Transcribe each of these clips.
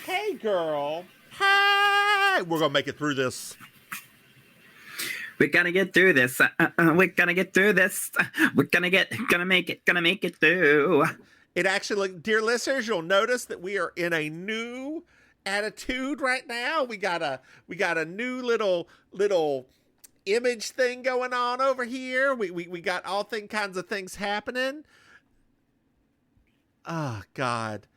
Hey, girl. Hi. We're going to make it through this. We're gonna get through this. We're gonna get through this. We're gonna make it through. It actually, dear listeners, you'll notice that we are in a new attitude right now. We got a new little image thing going on over here. We got all kinds of things happening. Oh God.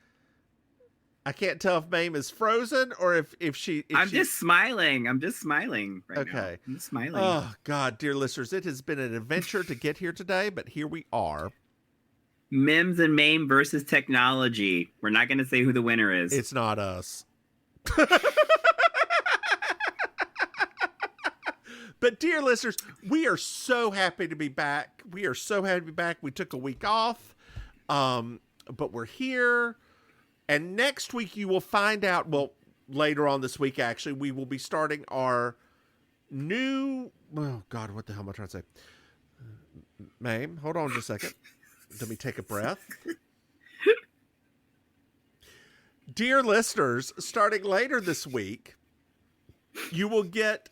I can't tell if Maim is frozen or if she. Just smiling. I'm just smiling right now. Okay. I'm smiling. Oh God, dear listeners, it has been an adventure to get here today, but here we are. Mims and Maim versus technology. We're not going to say who the winner is. It's not us. But dear listeners, we are so happy to be back. We are so happy to be back. We took a week off, but we're here. And next week you will find out, well, later on this week, actually, we will be starting our new, oh God, what the hell am I trying to say? Maim, hold on just a second. Let me take a breath. Dear listeners, starting later this week, you will get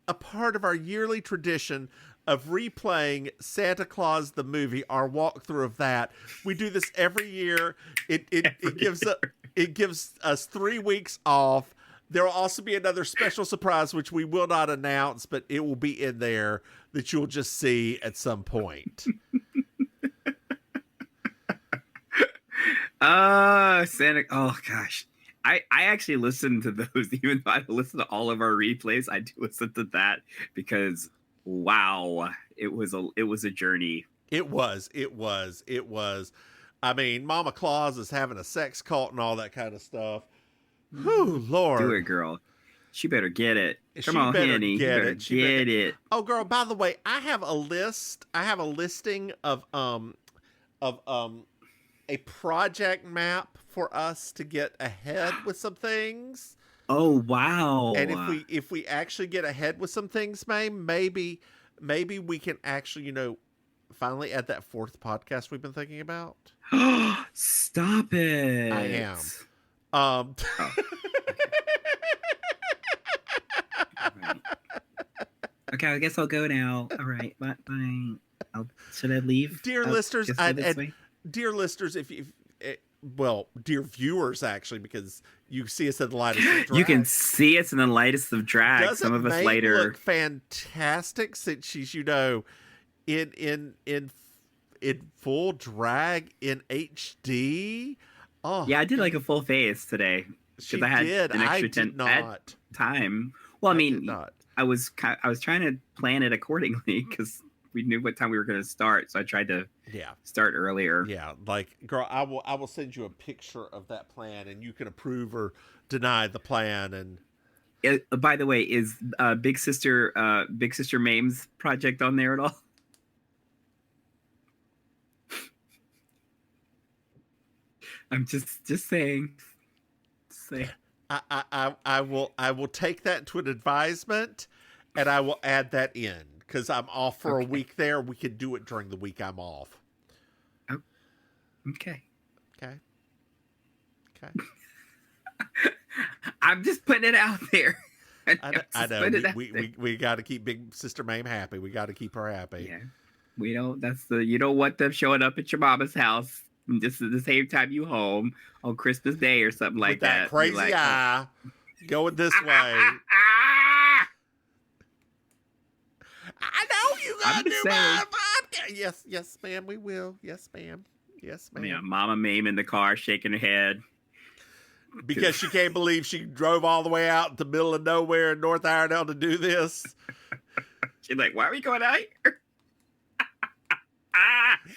a part of our yearly tradition of replaying Santa Claus the movie, our walkthrough of that. We do this every year. It gives us 3 weeks off. There will also be another special surprise, which we will not announce, but it will be in there that you'll just see at some point. Santa. Oh gosh. I actually listen to those, even though I listen to all of our replays. I do listen to that because wow, it was a journey. It was. I mean, Mama Claus is having a sex cult and all that kind of stuff. Whew, Lord. Do it, girl. She better get it. Come on, honey. Get it. Oh, girl, by the way, I have a list. I have a listing of a project map for us to get ahead with some things. Oh, wow. And if we actually get ahead with some things, Maim, maybe we can actually, finally add that 4th podcast we've been thinking about. Stop it. I am. Oh, okay, I guess I'll go now. All right, bye. Should I leave? Dear listeners, dear listeners, dear viewers, actually, because you see us in the lightest of drag. You can see us in the lightest of drag. Doesn't some of us Maim later look fantastic since she's in full drag in HD. Oh yeah, I did like a full face today because I had an extra time. Well, I mean, I was trying to plan it accordingly because we knew what time we were going to start, so I tried to start earlier. Yeah, like, girl, I will send you a picture of that plan, and you can approve or deny the plan. And by the way, is Big Sister Maim's project on there at all? I'm just saying. I will take that to an advisement, and I will add that in because I'm off for a week there. We could do it during the week I'm off. Oh, okay. I'm just putting it out there. I know. We got to keep Big Sister Maim happy. We got to keep her happy. Yeah. We don't. You don't want them showing up at your mama's house just at the same time you home on Christmas Day or something like that. With that crazy eye going this way. I know you gonna do my podcast. Yes, ma'am, we will. Yes, ma'am. Yeah, Mama Maim in the car shaking her head. Because she can't believe she drove all the way out in the middle of nowhere in North Iredell to do this. She's like, why are we going out here?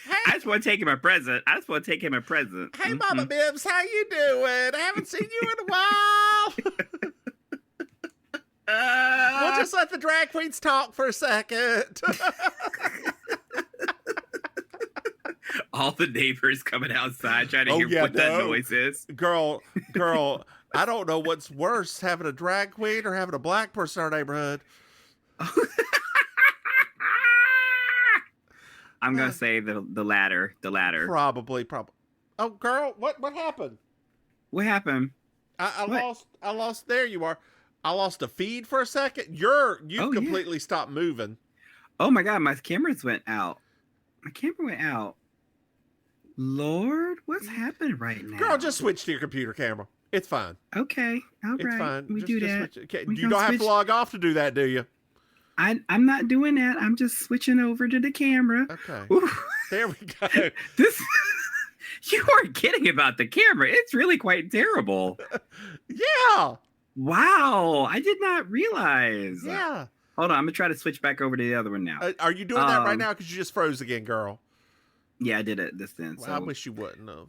Hey. I just want to take him a present. Hey, Mama Mims, how you doing? I haven't seen you in a while. We'll just let the drag queens talk for a second. All the neighbors coming outside trying to hear what that noise is. Girl, I don't know what's worse, having a drag queen or having a black person in our neighborhood. I'm going to say the latter. Probably. Oh, girl, what happened? What happened? I lost. There you are. I lost a feed for a second. You've completely stopped moving. Oh my God, my cameras went out. My camera went out. Lord, what's happening right now? Girl, just switch to your computer camera. It's fine. Okay, all right. It's fine. We do that. You don't have to log off to do that, do you? I'm not doing that. I'm just switching over to the camera. Okay. Ooh. There we go. You aren't kidding about the camera. It's really quite terrible. Yeah. Wow. I did not realize. Yeah. Hold on. I'm going to try to switch back over to the other one now. Are you doing that right now? Because you just froze again, girl. Yeah, I did it this then. Well, I wish you wouldn't have.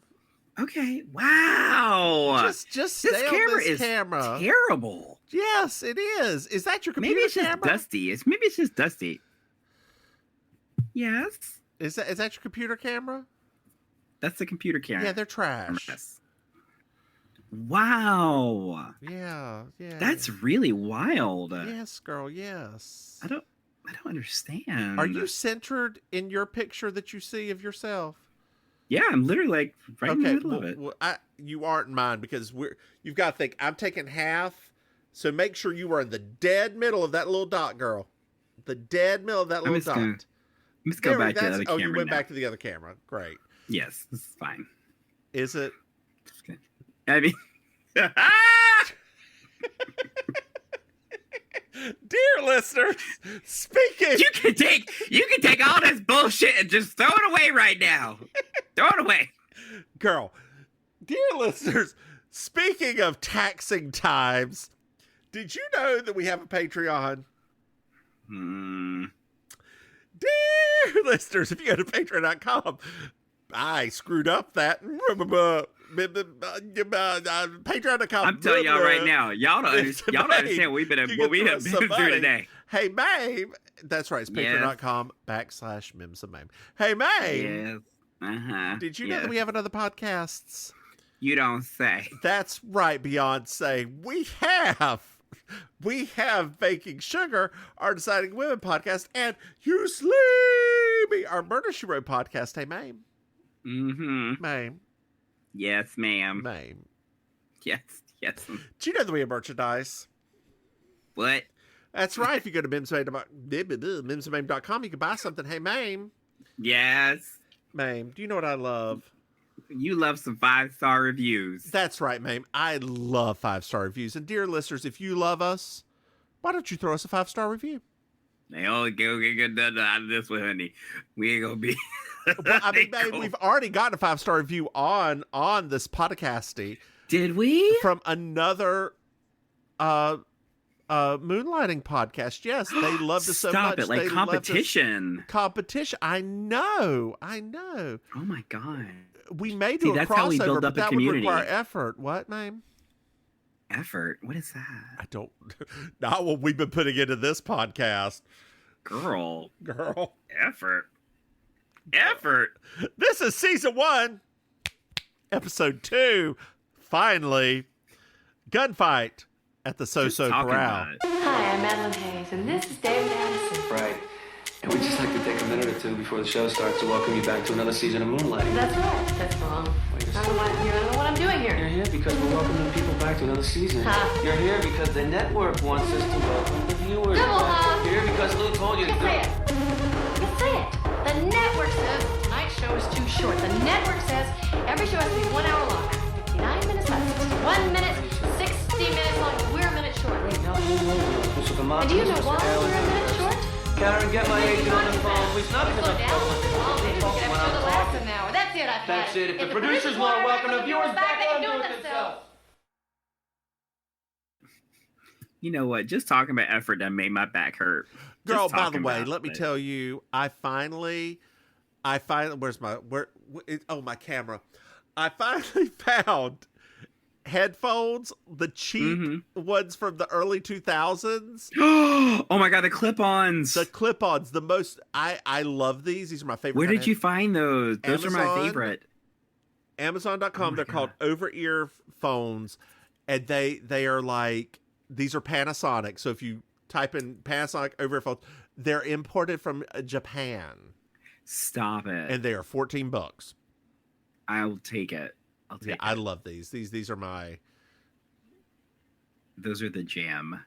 Okay. Wow. Just stay on this camera. Terrible. Yes, it is. Is that your computer camera? Maybe it's camera? Just dusty. Maybe it's just dusty. Yes. Is that your computer camera? That's the computer camera. Yeah, they're trash. Yes. Wow. Yeah. That's really wild. Yes, girl. Yes. I don't understand. Are you centered in your picture that you see of yourself? Yeah, I'm literally right in the middle of it. Well, you aren't in mine because you've got to think I'm taking half, so make sure you are in the dead middle of that little dot, girl. The dead middle of that little dot. Let's go back to the other camera. Oh, you went back to the other camera. Great. Yes, this is fine. Is it? I mean, dear listeners, speaking. You can take all this bullshit and just throw it away right now. Throw it away. Girl, dear listeners, speaking of taxing times, did you know that we have a Patreon? Dear listeners, if you go to patreon.com, I screwed up that. Patreon.com. I'm telling y'all right now, y'all don't understand what we have been through today. Hey, Maim. That's right. It's patreon.com/Mims and Maim. Hey, Maim. Yes. Did you know that we have another podcast? You don't say. That's right, Beyonce. We have Baking Sugar, our Deciding Women podcast, and You Sleepy, our Murder, She Wrote podcast. Hey, Maim. Maim. Yes, ma'am. Maim. Yes. Do you know that we have merchandise? What? That's right. If you go to mimsandmaim.com, you can buy something. Hey, Maim. Yes. Maim, do you know what I love? You love some 5-star reviews. That's right, Maim. I love 5-star reviews. And dear listeners, if you love us, why don't you throw us a 5-star review? They only get nothing out of this one, honey. We ain't gonna be. Well, I mean, Maim, we've already gotten a 5-star review on this podcasty. Did we? From another Moonlighting podcast. Yes, they loved us so much. Stop it, like competition. Competition. I know. Oh my God. We may do a crossover, but that would require effort. What, Maim? Effort? What is that? I don't. Not what we've been putting into this podcast. Girl. Effort. This is season 1, episode 2. Finally, Gunfight at the So-So Corral. Hi, I'm Madeline Hayes, and this is David Addison. Right. And we'd just like to take a minute or two before the show starts to welcome you back to another season of Moonlighting. That's right. That's wrong. I don't know what I'm doing here. You're here because we're welcoming people back to another season. You're here because the network wants us to welcome the viewers. Double You're here because Lou told you to do it. You say it. The network says tonight's show is too short. The network says every show has to be 1 hour long. 59 minutes left. 61 minutes. 60 minutes long. We're a minute short. Wait, now you know. And do you know why we're a minute short? Karen, get my agent on the phone, please. Not because I'm talking when I'm talking. That's it. That's it. If the producers want to welcome the viewers back, they can do it themselves. You know what? Just talking about effort that made my back hurt. Girl, by the way, let me tell you, I finally, where's my camera. I finally found headphones, the cheap ones from the early 2000s. Oh my God, the clip-ons. The most, I love these. These are my favorite. Where did you find those? Those are my favorite. Amazon.com. They're called over-ear phones, and they are like, these are Panasonic. So if you type in Panasonic over-ear phones, they're imported from Japan. Stop it. And they are $14. I'll take it. I love these. These are my Those are the jam.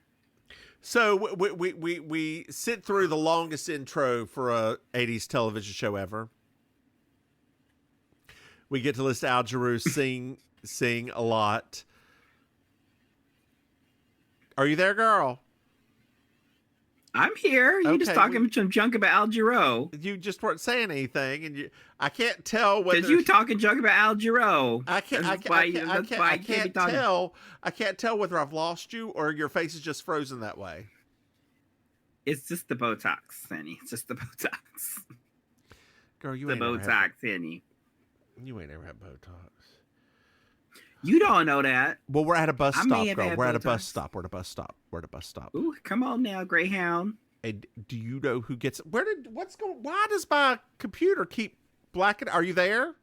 So we sit through the longest intro for a 80s television show ever. We get to listen to Al Jarreau sing a lot. Are you there, girl? I'm here. You just talking some junk about Al Jarreau. You just weren't saying anything, and I can't tell whether because you talking junk about Al Jarreau. I can't tell whether I've lost you or your face is just frozen that way. It's just the Botox, Henny. It's just the Botox. Girl, you the ain't Botox, Henny. You ain't ever had Botox. You don't know that. Well, we're at a bus stop, girl. We're at a bus stop. We're at a bus stop. Ooh, come on now, Greyhound. And do you know who gets why does my computer keep blacking? Are you there?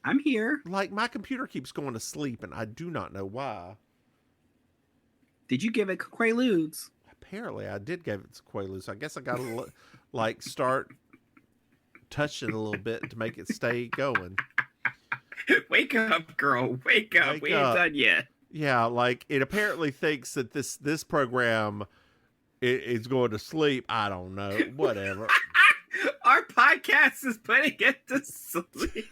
I'm here. Like, my computer keeps going to sleep, and I do not know why. Did you give it Quaaludes? Apparently, I did give it Quaaludes. I guess I got to start touching a little bit to make it stay going. Wake up, girl. Wake up. We ain't done yet. Yeah, like, it apparently thinks that this program is going to sleep. I don't know. Whatever. Our podcast is putting it to sleep.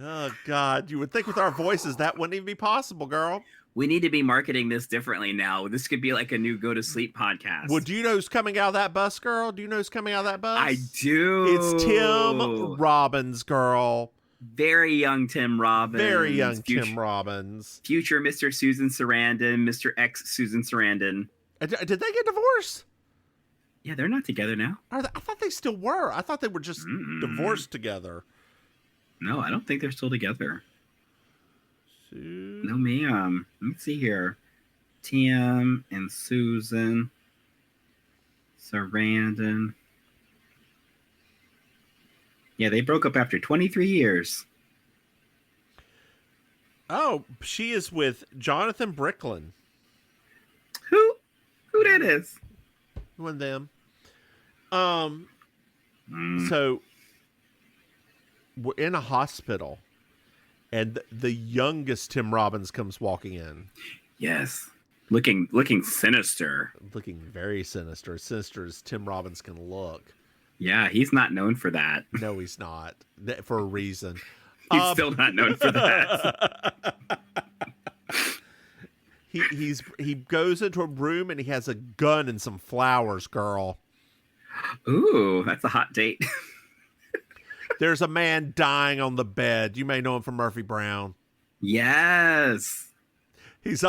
Oh, God. You would think with our voices that wouldn't even be possible, girl. We need to be marketing this differently now. This could be like a new go to sleep podcast. Well, do you know who's coming out of that bus, girl? Do you know who's coming out of that bus? I do. It's Tim Robbins, girl. Very young Tim Robbins. Very young Tim Robbins. Future Mr. Susan Sarandon, Mr. X Susan Sarandon. Did they get divorced? Yeah, they're not together now. I thought they still were. I thought they were just divorced together. No, I don't think they're still together. No, ma'am. Let me see here. Tim and Susan Sarandon. Yeah, they broke up after 23 years. Oh, she is with Jonathan Bricklin. Who that is? One of them. So we're in a hospital. And the youngest Tim Robbins comes walking in. Yes. Looking sinister. Looking very sinister. Sinister as Tim Robbins can look. Yeah, he's not known for that. No, he's not. For a reason. He's still not known for that. He goes into a room and he has a gun and some flowers, girl. Ooh, that's a hot date. There's a man dying on the bed. You may know him from Murphy Brown. Yes. He was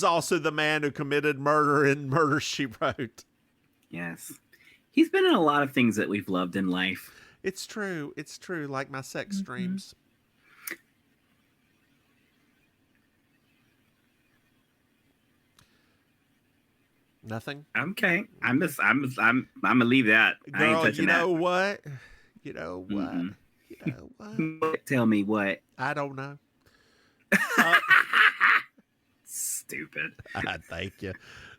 also the man who committed murder in Murder, She Wrote. Yes. He's been in a lot of things that we've loved in life. It's true. It's true. Like my sex dreams. Nothing. Okay. I'm gonna leave that. Girl, I ain't touching that. You know what? Tell me what. I don't know. Stupid.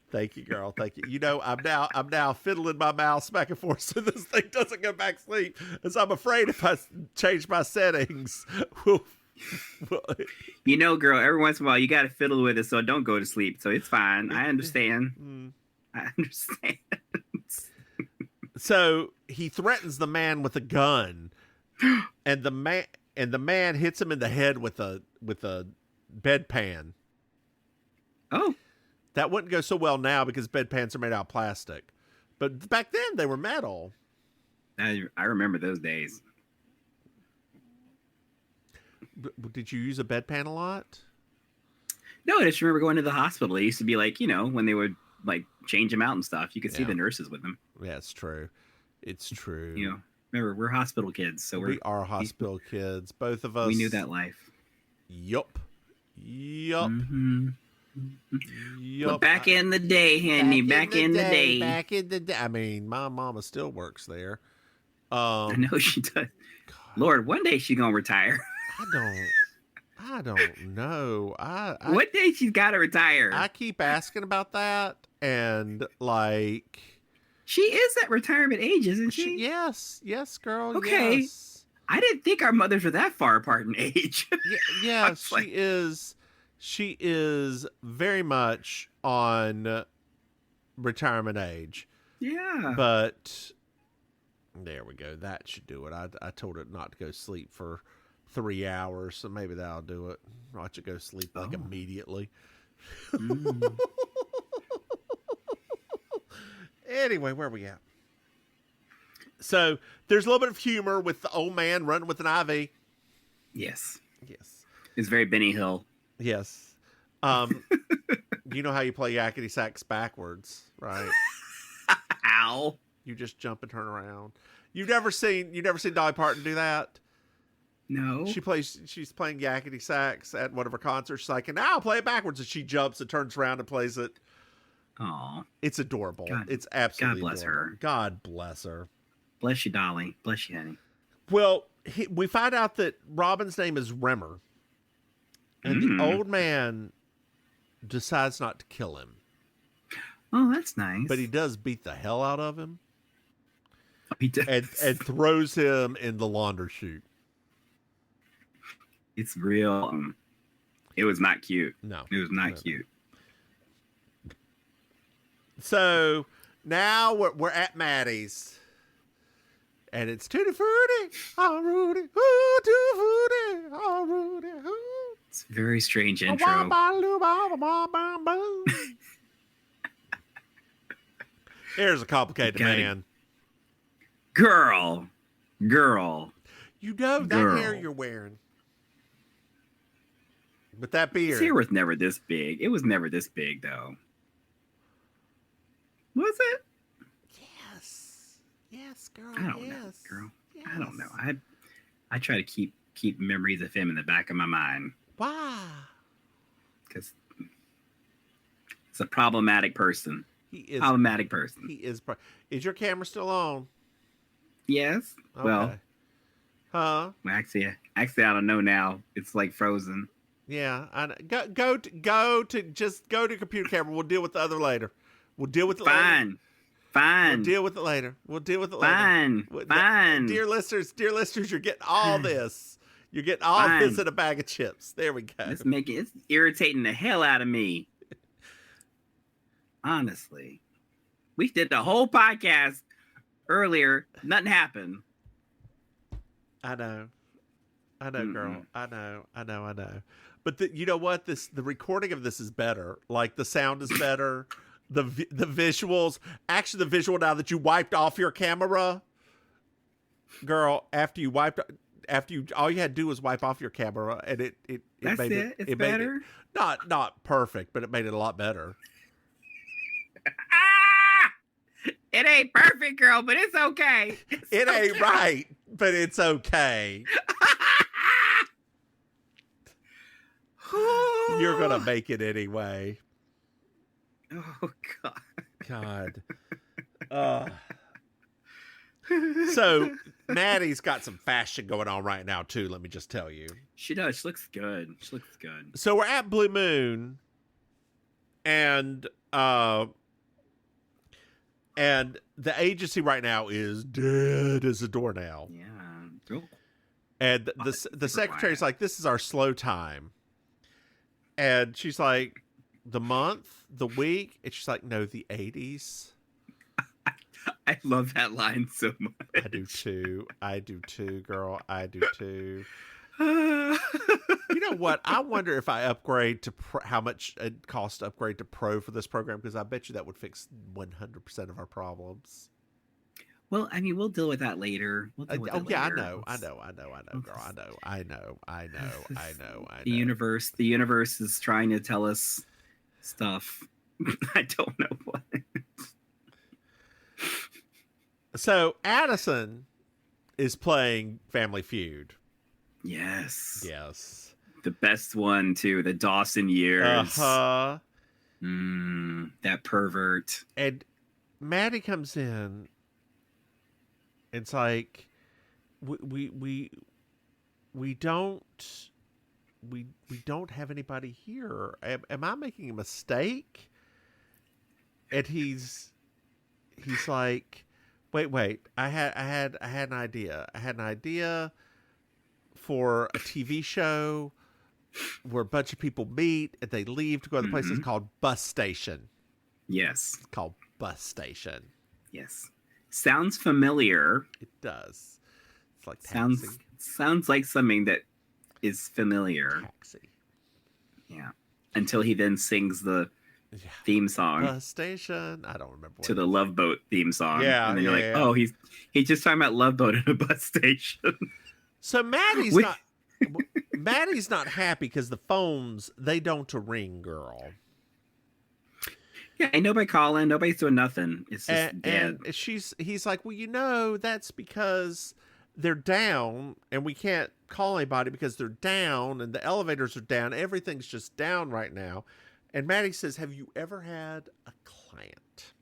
Thank you, girl. Thank you. You know, I'm now fiddling my mouse back and forth so this thing doesn't go back to sleep. As I'm afraid if I change my settings. You know, girl, every once in a while you got to fiddle with it so don't go to sleep. So it's fine. I understand. I understand. So he threatens the man with a gun, and the man hits him in the head with a bedpan. Oh, that wouldn't go so well now because bedpans are made out of plastic, but back then they were metal. I remember those days. Did you use a bedpan a lot? No, I just remember going to the hospital. It used to be like, you know, when they would like change them out and stuff. You could see the nurses with them. Yeah, it's true. It's true. You know, remember, we're hospital kids, so we are hospital kids. Both of us. We knew that life. Yup. Mm-hmm. Well, back in the day, Henny. Back in the day. Back in the day. I mean, my mama still works there. I know she does. God. Lord, one day she's gonna retire. I don't know. What day she's gotta retire? I keep asking about that, and like, she is at retirement age, isn't she? Yes, girl. Okay. Yes. I didn't think our mothers were that far apart in age. Yeah, she is very much on retirement age. Yeah. But there we go. That should do it. I told it not to go sleep for 3 hours, so maybe that'll do it. Watch it go sleep like immediately. Anyway, where are we at? So there's a little bit of humor with the old man running with an IV. Yes. Yes. It's very Benny Hill. Yes. You know how you play yakety sax backwards, right? Ow. You just jump and turn around. You've never seen Dolly Parton do that? No. She's playing yakety sax at one of her concerts. She's like, and now I'll play it backwards. And she jumps and turns around and plays it. Aw. It's adorable. God, it's absolutely God bless adorable. her. God bless her. Bless you, Dolly. Bless you, honey. Well, we find out that Robin's name is Rimmer. And the old man decides not to kill him. Oh, that's nice. But he does beat the hell out of him. He does. And throws him in the launder chute. It's real. It was not cute. No. It was not cute. So now we're at Maddie's. And it's Tutti Frutti, oh Rudy, ooh, Tutti Frutti, oh Rudy, ooh. It's a very strange intro. Here's a complicated man. Girl. You know that hair you're wearing. But that beard. His hair was never this big. It was never this big, though. Was it? Yes, girl. I don't know, girl. Yes. I don't know. I try to keep memories of him in the back of my mind. Why? Because he's a problematic person. He is problematic person. He is. Is your camera still on? Yes. Okay. Well. Huh? Well, actually, I don't know now. It's like frozen. Yeah. Go to computer camera. We'll deal with the other later. We'll deal with it later. Fine. We'll deal with it later. Fine. Dear listeners, you're getting all this. You're getting all this in a bag of chips. There we go. It's irritating the hell out of me. Honestly. We did the whole podcast earlier. Nothing happened. I know, girl. I know. But you know what? The recording of this is better. Like the sound is better. The visuals, actually the visual now that you wiped off your camera, girl, all you had to do was wipe off your camera and it That's made it. It's better. Not perfect, but it made it a lot better. It ain't perfect, girl, but it's okay. It ain't right, but it's okay. You're gonna make it anyway. Oh, God. So, Maddie's got some fashion going on right now, too, let me just tell you. She does. She looks good. So, we're at Blue Moon, and the agency right now is dead as a doornail. Yeah. Real and the secretary's like, this is our slow time. And she's like, the month, the week, and she's like, no, the 80s. I love that line so much. I do too, girl. I do too. You know what? I wonder if I upgrade to how much it costs to upgrade to Pro for this program, because I bet you that would fix 100% of our problems. Well, I mean, we'll deal with that later. I know, girl. I know. The universe is trying to tell us stuff. I don't know what. So Addison is playing Family Feud. Yes. The best one too. The Dawson years. That pervert. And Maddie comes in. It's like we don't have anybody here. Am I making a mistake? And he's like, wait. I had an idea. for a TV show where a bunch of people meet and they leave to go to the place. It's called Bus Station. Yes. It's called Bus Station. Yes. Sounds familiar. It does. It's like Taxi. Sounds like something that is familiar. Taxi. Yeah. Until he then sings the theme song. Bus Station. I don't remember. To the Love Boat theme song. Yeah. And then you're like, oh, he's just talking about Love Boat in a bus station. So Maddie's not happy because the phones, they don't ring, girl. Yeah, ain't nobody calling. Nobody's doing nothing. It's just dead. And he's like, well, that's because they're down and we can't call anybody because they're down and the elevators are down. Everything's just down right now. And Maddie says, have you ever had a client?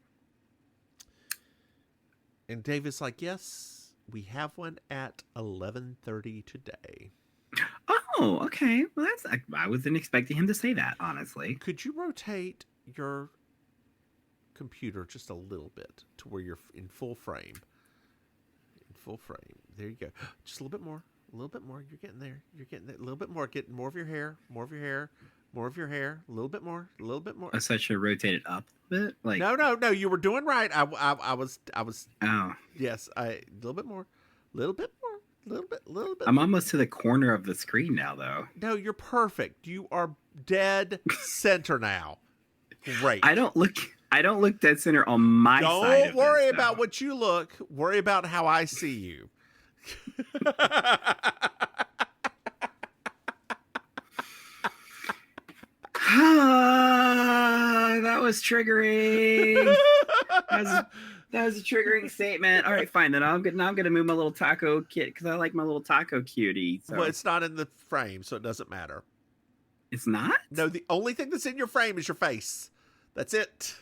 And David's like, yes, we have one at 11:30 today. Oh, okay. Well, I wasn't expecting him to say that, honestly. Could you rotate your computer just a little bit to where you're in full frame? In full frame. There you go. Just a little bit more. A little bit more. You're getting there. You're getting there. A little bit more. Get more of your hair. More of your hair. More of your hair. A little bit more. A little bit more. Oh, so I should rotate it up a bit? Like No. You were doing right. I was. Oh. Yes. A little bit more. A little bit more. A little bit. I'm almost to the corner of the screen now, though. No, you're perfect. You are dead center now. Great. I don't look dead center on my side. Don't worry about what you look. Worry about how I see you. That was triggering. That was a triggering statement. All right, fine. Then I'm gonna move my little taco kit because I like my little taco cutie. So. Well, it's not in the frame, so it doesn't matter. It's not? No, the only thing that's in your frame is your face. That's it.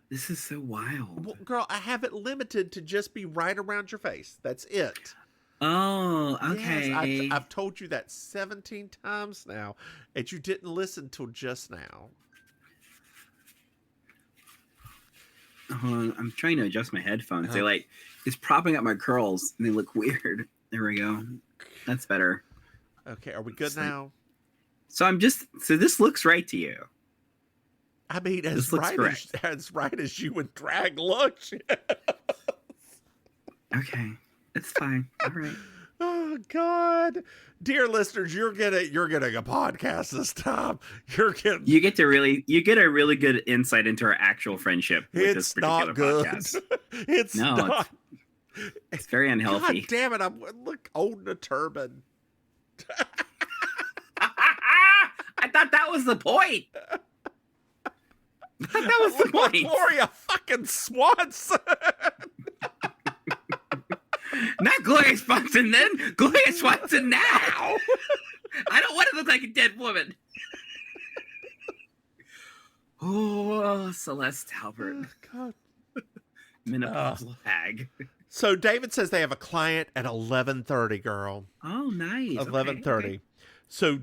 This is so wild. Well, girl, I have it limited to just be right around your face. That's it. Oh, okay. Yes, I've told you that 17 times now, and you didn't listen till just now. I'm trying to adjust my headphones. It's propping up my curls, and they look weird. There we go. That's better. Okay, are we good now? So this looks right to you. I mean, as right as you and drag looks. Okay, it's fine. All right. Oh God, dear listeners, you're getting a podcast this time. You get a really good insight into our actual friendship with this particular podcast. It's not. It's very unhealthy. God damn it! I'm holding a turban. I thought that was the point. That was the point. Gloria fucking Swanson. Not Gloria Swanson then. Gloria Swanson now. I don't want to look like a dead woman. Oh, Celeste Albert. Oh, God. Menopausal hag. So David says they have a client at 11:30, girl. Oh, nice. 11:30. Okay. So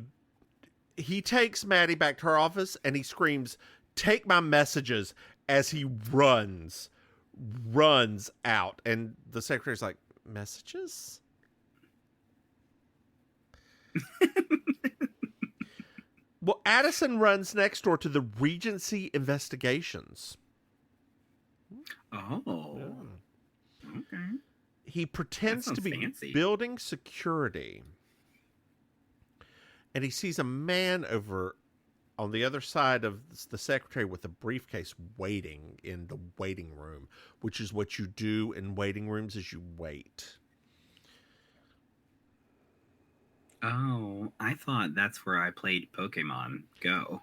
he takes Maddie back to her office and he screams, "Take my messages," as he runs out. And the secretary's like, "Messages?" Well, Addison runs next door to the Regency investigations. Oh. Yeah. Okay. He pretends to be fancy. Building security. And he sees a man over on the other side of the secretary with a briefcase waiting in the waiting room, which is what you do in waiting rooms is you wait. Oh, I thought that's where I played Pokemon Go.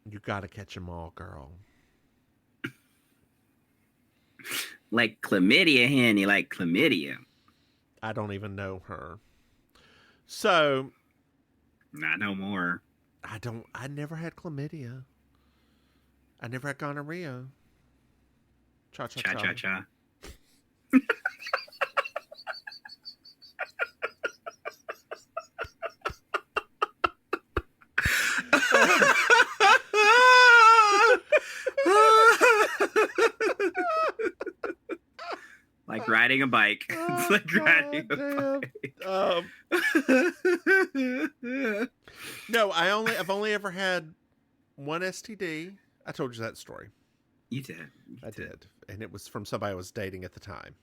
You got to catch them all, girl. Like chlamydia, Henny, like chlamydia. I don't even know her. So... Not no more. I never had chlamydia. I never had gonorrhea. Cha-cha-cha. riding a bike. It's like riding a bike. No, I've only ever had one STD. I told you that story. You did. I did. And it was from somebody I was dating at the time.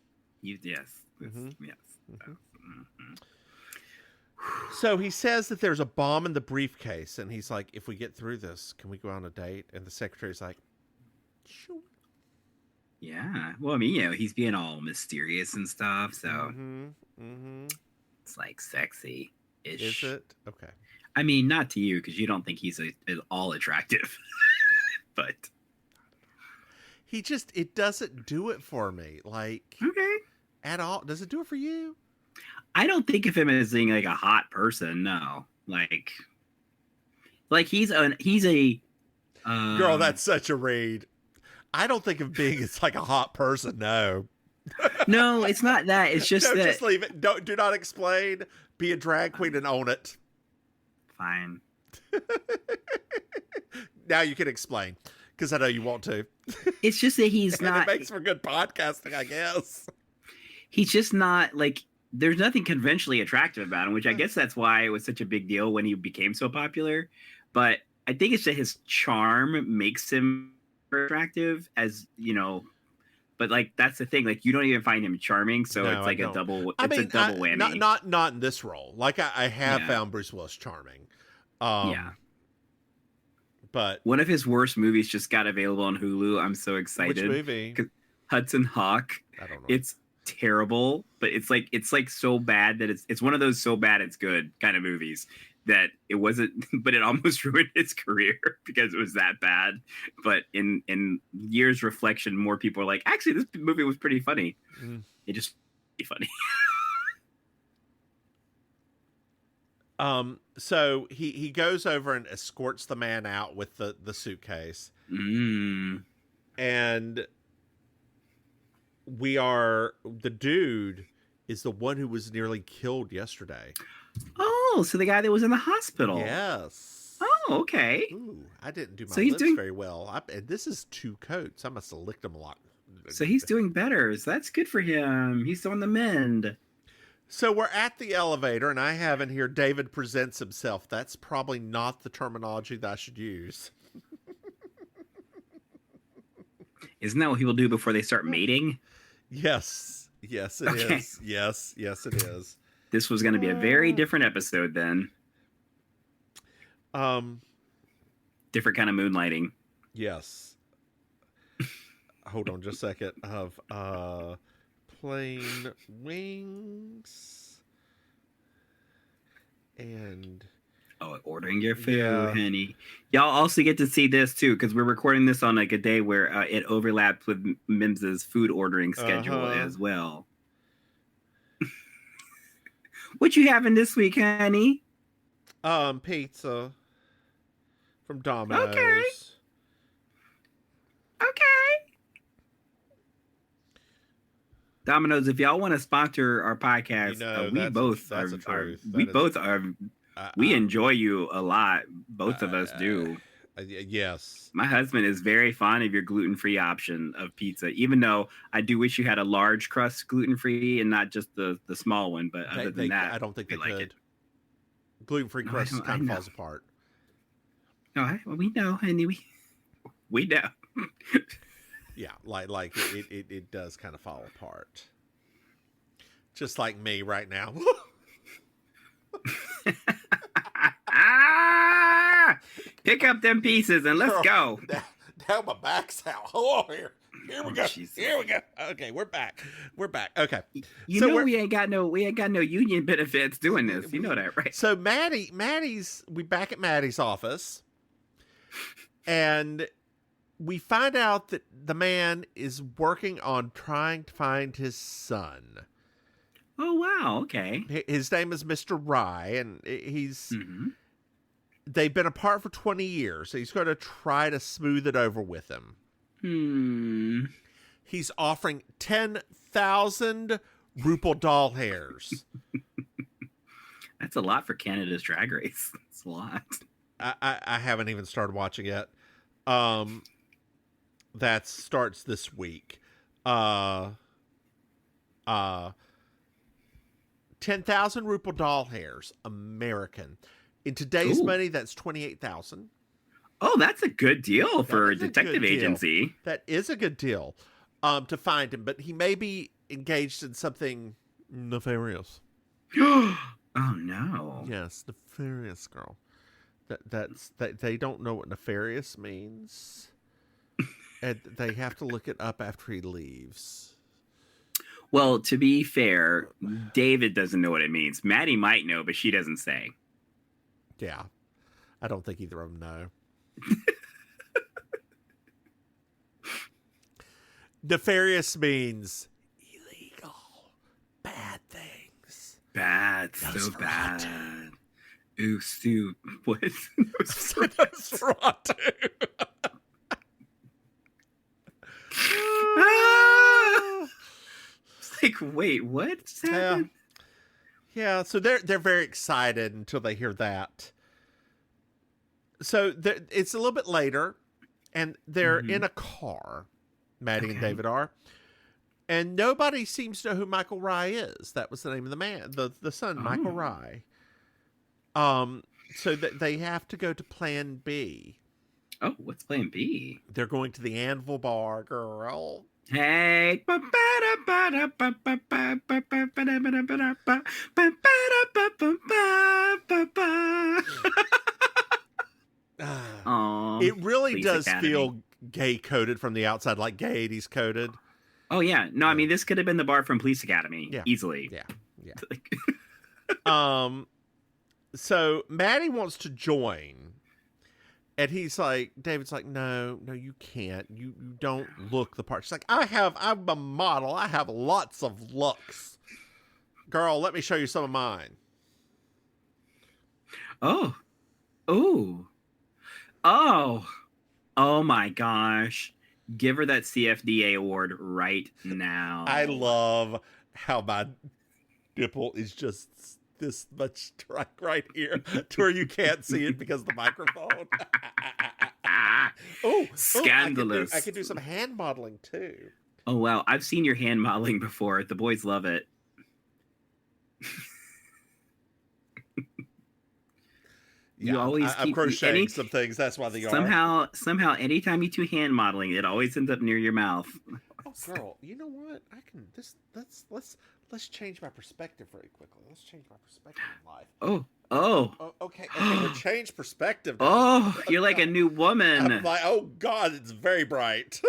Yes. Mm-hmm. Yes. Mm-hmm. So he says that there's a bomb in the briefcase, and he's like, if we get through this, can we go on a date? And the secretary's like, sure. Yeah. Well, I mean, he's being all mysterious and stuff, so it's like sexy-ish. Is it? Okay. I mean, not to you, because you don't think he's at all attractive. But it doesn't do it for me. Like, okay. At all. Does it do it for you? I don't think of him as being like a hot person. No, like he's a girl. That's such a read. I don't think of being as like a hot person. No, no, it's not that. It's just that. Just leave it. Do not explain. Be a drag queen and own it. Fine. Now you can explain because I know you want to. It's just that he's not. It makes for good podcasting, I guess. He's just not like. There's nothing conventionally attractive about him, which I guess that's why it was such a big deal when he became so popular. But I think it's that his charm makes him attractive, as you know. But like that's the thing, like you don't even find him charming, so it's like a double. It's a double whammy. Not in this role. Like I have found Bruce Willis charming. Yeah. But one of his worst movies just got available on Hulu. I'm so excited. Which movie? Hudson Hawk. I don't know. It's terrible, but it's like so bad that it's one of those so bad it's good kind of movies that it wasn't, but it almost ruined his career because it was that bad. But in years reflection, more people are like, actually, this movie was pretty funny. It just be funny. So he goes over and escorts the man out with the suitcase, and the dude is the one who was nearly killed yesterday. Oh, so the guy that was in the hospital. Yes. Oh, okay. Ooh, I didn't do my lips very well. And this is 2 coats. I must have licked them a lot. So he's doing better. So that's good for him. He's on the mend. So we're at the elevator, and I have in here David presents himself. That's probably not the terminology that I should use. Isn't that what people do before they start mating? Yes, it is. Yes, it is. This was going to be a very different episode then. Different kind of moonlighting. Yes. Hold on just a second. Of plain wings and ordering your food, honey. Y'all also get to see this too, because we're recording this on like a day where it overlaps with Mims's food ordering schedule as well. What you having this week, honey? Pizza from Domino's. Okay. Domino's, if y'all want to sponsor our podcast, we enjoy you a lot. Both of us do. Yes. My husband is very fond of your gluten-free option of pizza, even though I do wish you had a large crust gluten-free and not just the small one. But other than that, I don't think they like could. it. Gluten-free crust kind of falls apart. No, we know, honey. We know. Yeah, like it does kind of fall apart. Just like me right now. Pick up them pieces and let's go. Now my back's out. Oh, here we go. Jesus. Here we go. Okay, we're back. Okay. You know we ain't got no union benefits doing this. You know that, right? So we back at Maddie's office, and we find out that the man is working on trying to find his son. Oh, wow. Okay. His name is Mr. Rye, and he's... They've been apart for 20 years, so he's going to try to smooth it over with him. He's offering 10,000 RuPaul doll hairs. That's a lot for Canada's Drag Race. That's a lot. I haven't even started watching yet. That starts this week. I'll 10,000 Rupal doll hairs, American. In today's money, that's 28,000. Oh, that's a good deal for a detective agency. That is a good deal to find him, but he may be engaged in something nefarious. Oh no! Yes, nefarious, girl. That's they don't know what nefarious means, and they have to look it up after he leaves. Well, to be fair, David doesn't know what it means. Maddie might know, but she doesn't say. Yeah, I don't think either of them know. Nefarious means illegal, bad things. Bad, so bad. Ooh, Stu, what? Nosferatu. It's like, wait, what? Yeah. So they're very excited until they hear that. So it's a little bit later, and they're in a car. Maddie and David are. And nobody seems to know who Michael Rye is. That was the name of the man, the son, Michael Rye. So they have to go to Plan B. Oh, what's Plan B? They're going to the Anvil Bar, girl. Hey. It really does feel gay coded from the outside, like gay 80s coded. Oh yeah, no, I mean this could have been the bar from Police Academy, easily. Yeah. So Maddie wants to join, and he's like, David's like, no, you can't. You don't look the part. She's like, I'm a model. I have lots of looks. Girl, let me show you some of mine. Oh my gosh. Give her that CFDA award right now. I love how my nipple is just this much right here to where you can't see it because of the microphone. Scandalous. I could do some hand modeling too. Oh, wow. I've seen your hand modeling before. The boys love it. You always I'm crocheting some things. That's why they are. Somehow, anytime you do hand modeling, it always ends up near your mouth. Oh, girl, you know what? I can. Let's change my perspective very quickly. Let's change my perspective in life. Okay. We'll change perspective. Oh, you're like a new woman. I'm like, oh God, it's very bright.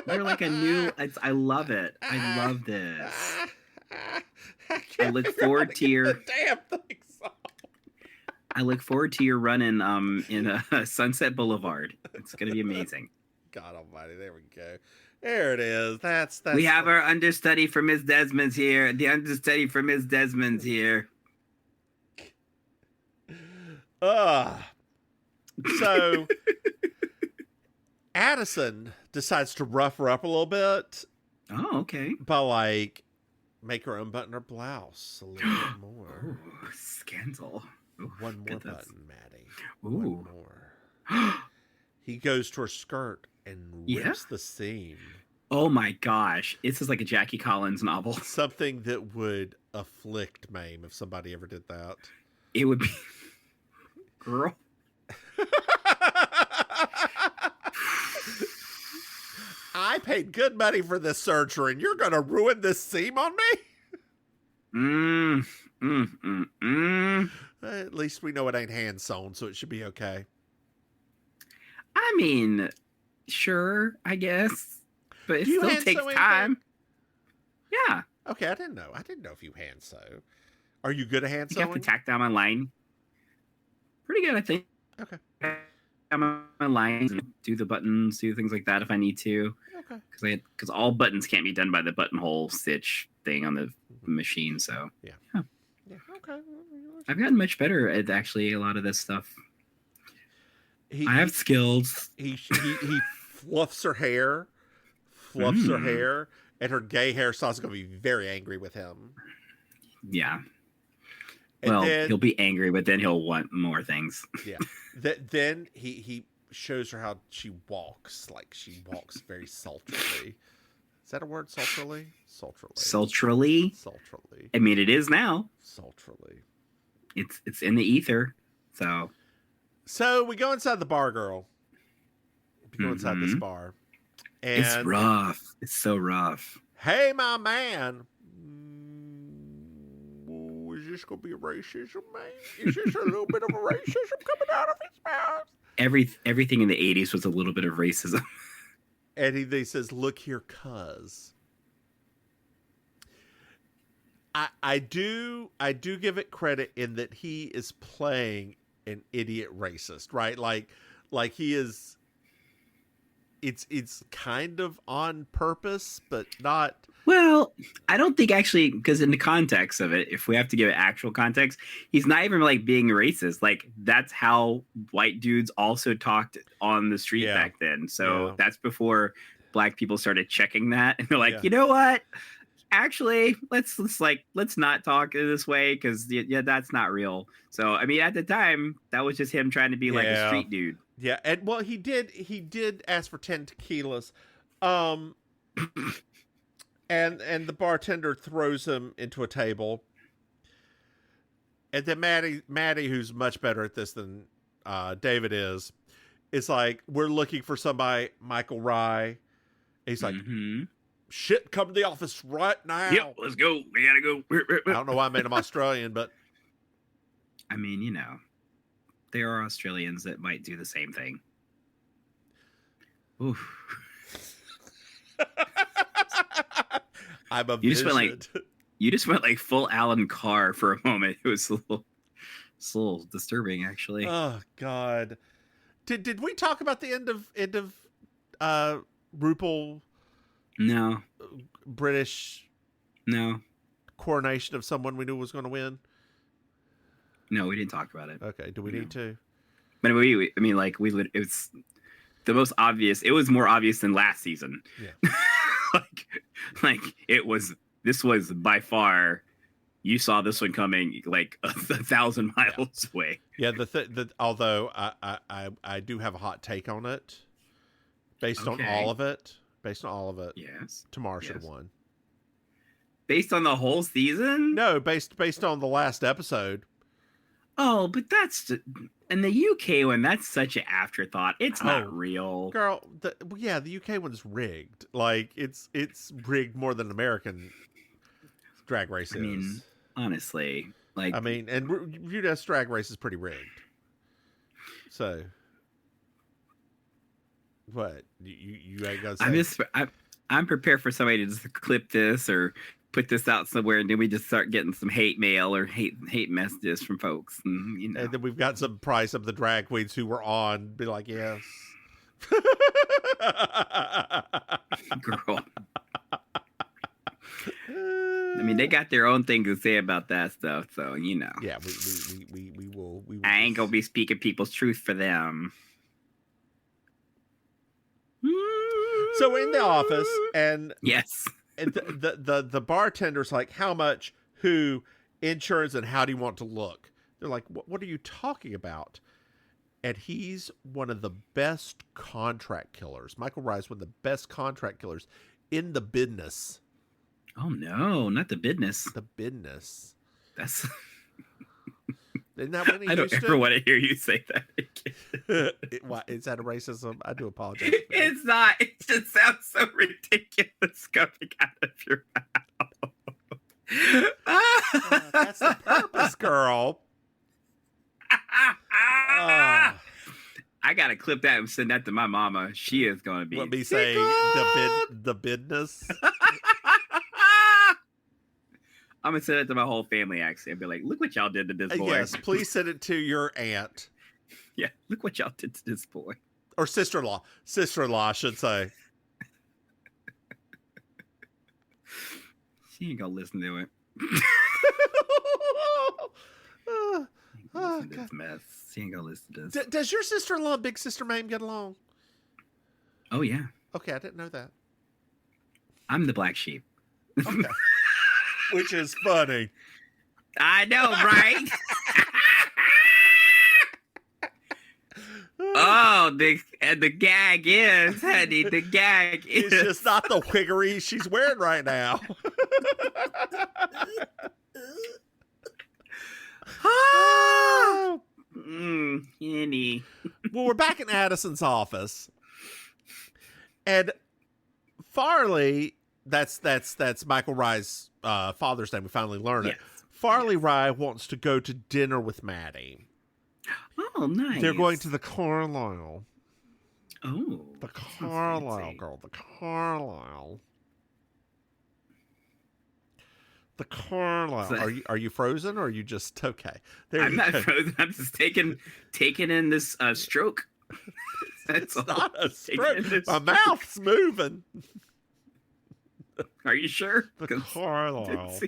You're like a new. I love it. I love this. I look forward to your damn things. I look forward to your run in Sunset Boulevard. It's going to be amazing. God almighty. There we go. There it is. That's we have our understudy for Miss Desmond's here. The understudy for Miss Desmond's here. So Addison decides to rough her up a little bit. Oh, okay. By like make her unbutton her blouse a little bit more. Ooh, scandal. Ooh, one more button, Maddie. Ooh. One more. He goes to her skirt and rips the seam. Oh my gosh. This is like a Jackie Collins novel. Something that would afflict Maim if somebody ever did that. It would be... Girl. I paid good money for this surgery and you're going to ruin this seam on me? At least we know it ain't hand sewn, so it should be okay. I mean, sure, I guess. But it still takes time. Yeah. Okay, I didn't know. I didn't know if you hand sew. Are you good at hand sewing? You have to tack down my line. Pretty good, I think. Okay. Down my lines and do the buttons, do things like that if I need to. Okay. Because all buttons can't be done by the buttonhole stitch thing on the machine, so. Yeah. Okay. I've gotten much better at actually a lot of this stuff. I have skills. He fluffs her hair. Her hair. And her gay hairstylist is going to be very angry with him. Yeah. And then, he'll be angry, but then he'll want more things. Yeah. Then he shows her how she walks. Like, she walks very sultrily. Is that a word? Sultrily? Sultrily. I mean, it is now. Sultrily. It's in the ether. So we go inside the bar, girl. We go inside this bar. And it's rough. It's so rough. Hey, my man. Is this going to be a racism, man? Is this a little bit of a racism coming out of his mouth? Everything in the 80s was a little bit of racism. And he says, look here, cuz. I do give it credit in that he is playing an idiot racist, right? Like he is, it's kind of on purpose, but not. Well, I don't think actually, because in the context of it, if we have to give it actual context, he's not even like being racist. Like that's how white dudes also talked on the street back then. So that's before black people started checking that. And they're like, you know what? Actually, let's not talk this way because that's not real. So I mean, at the time, that was just him trying to be like a street dude. Yeah, and well, he did ask for 10 tequilas, and the bartender throws him into a table, and then Maddie, who's much better at this than David is like, we're looking for somebody, Michael Rye. And he's like. Shit, come to the office right now. Yep, let's go. We gotta go. I don't know why I made him Australian, but I mean, you know, there are Australians that might do the same thing. Oof. I'm a you just went like full Alan Carr for a moment. It was a little disturbing, actually. Oh God, did we talk about the end of RuPaul? No. British. No. Coronation of someone we knew was going to win. No, we didn't talk about it. Okay. Do we need to? But it's the most obvious. It was more obvious than last season. Yeah. like this was by far. You saw this one coming like 1,000 miles away. Yeah. Although I do have a hot take on it, based on all of it. Yes. Tamar should have won. Based on the whole season? No, based on the last episode. Oh, but that's in the UK one. That's such an afterthought. It's not real, girl. The UK one's rigged. Like it's rigged more than American drag race is. I mean, honestly, and US drag race is pretty rigged. So. What you ain't gonna say? I'm prepared for somebody to just clip this or put this out somewhere, and then we just start getting some hate mail or hate messages from folks, and you know. And then we've got some price of the drag queens who were on be like, yes, girl. I mean, they got their own thing to say about that stuff, so you know. Yeah, we will. I ain't gonna be speaking people's truth for them. So we're in the office, and yes, and the bartender's like, how much, who, insurance, and how do you want to look? They're like, what are you talking about? And he's one of the best contract killers. Michael Rye's one of the best contract killers in the business. Oh no, not the business. The business. That's. Isn't that when he I don't ever want to hear you say that again. Is that a racism? I do apologize. It's not. It just sounds so ridiculous coming out of your mouth. That's the purpose, girl. I gotta clip that and send that to my mama. She is gonna be. Let me say the business. I'm gonna send it to my whole family actually and be like, look what y'all did to this boy. Yes, please send it to your aunt. Yeah, look what y'all did to this boy. Or sister-in-law. Sister-in-law, I should say. She ain't gonna listen to it. This mess. She ain't gonna listen to this. Does your sister-in-law and big sister Maim get along? Oh yeah. Okay, I didn't know that. I'm the black sheep. Okay. Which is funny. I know, right? Oh Well, the gag is, honey, the gag is. It's just not the wiggery she's wearing right now. Henny. Well, we're back in Addison's office. And Farley, that's Michael Rye's father's name. We finally learn it. Farley Rye wants to go to dinner with Maddie. Oh, nice. They're going to the Carlisle. Oh. The Carlisle, girl. The Carlisle. The Carlisle. Are you frozen or are you just okay? I'm not frozen. I'm just taking in this stroke. It's not a stroke. My mouth's moving. Are you sure? The Carlisle.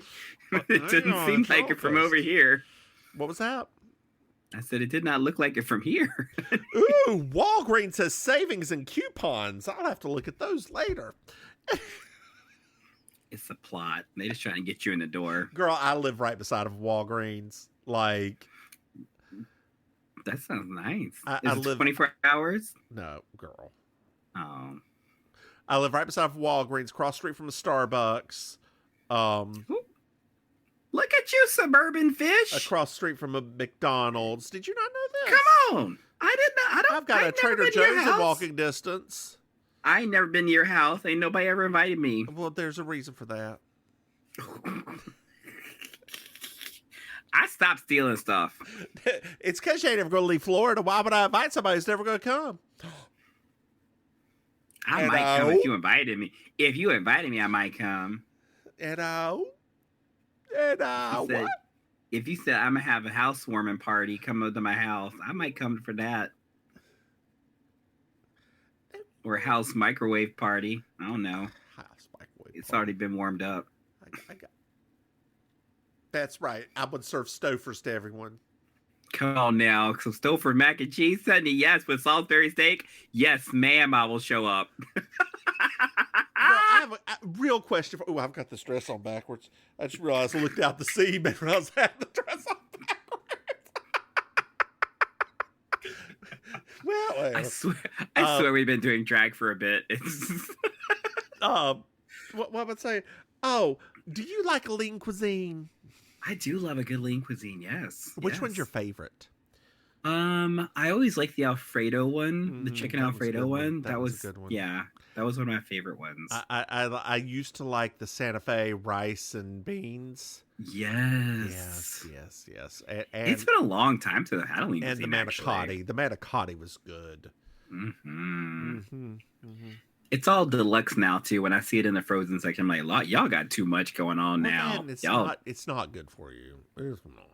It didn't seem like it from over here. What was that? I said it did not look like it from here. Ooh, Walgreens has savings and coupons. I'll have to look at those later. It's a plot. They're just trying to get you in the door. Girl, I live right beside of Walgreens. Like, that sounds nice. I live 24 hours? No, girl. Oh. I live right beside Walgreens, cross street from a Starbucks. Look at you, suburban fish. Across street from a McDonald's. Did you not know this? Come on. I did not. I've got a Trader Joe's in walking distance. I ain't never been to your house. Ain't nobody ever invited me. Well, there's a reason for that. I stopped stealing stuff. It's because you ain't ever going to leave Florida. Why would I invite somebody who's never going to come? I might come if you invited me. If you invited me, I might come. What? If you said I'm going to have a housewarming party, come over to my house, I might come for that. Or a house microwave party. I don't know. House microwave It's already been warmed up. That's right. I would serve Stofers to everyone. Come on now. Some Stouffer mac and cheese, Sunday, yes. With Salisbury steak, yes, ma'am, I will show up. I have a real question. Oh, I've got this dress on backwards. I just realized I looked out the seam and I was having the dress on backwards. Well, I swear we've been doing drag for a bit. It's what am I saying? Oh, do you like lean cuisine? I do love a good lean cuisine, yes. Which one's your favorite? I always like the Alfredo one, the chicken Alfredo one. That was a good one. Yeah, that was one of my favorite ones. I used to like the Santa Fe rice and beans. Yes. And it's been a long time to the Halloween and cuisine, the manicotti. The manicotti was good. It's all deluxe now too. When I see it in the frozen section, I'm like, y'all got too much going on now. Man, it's not good for you. It's not.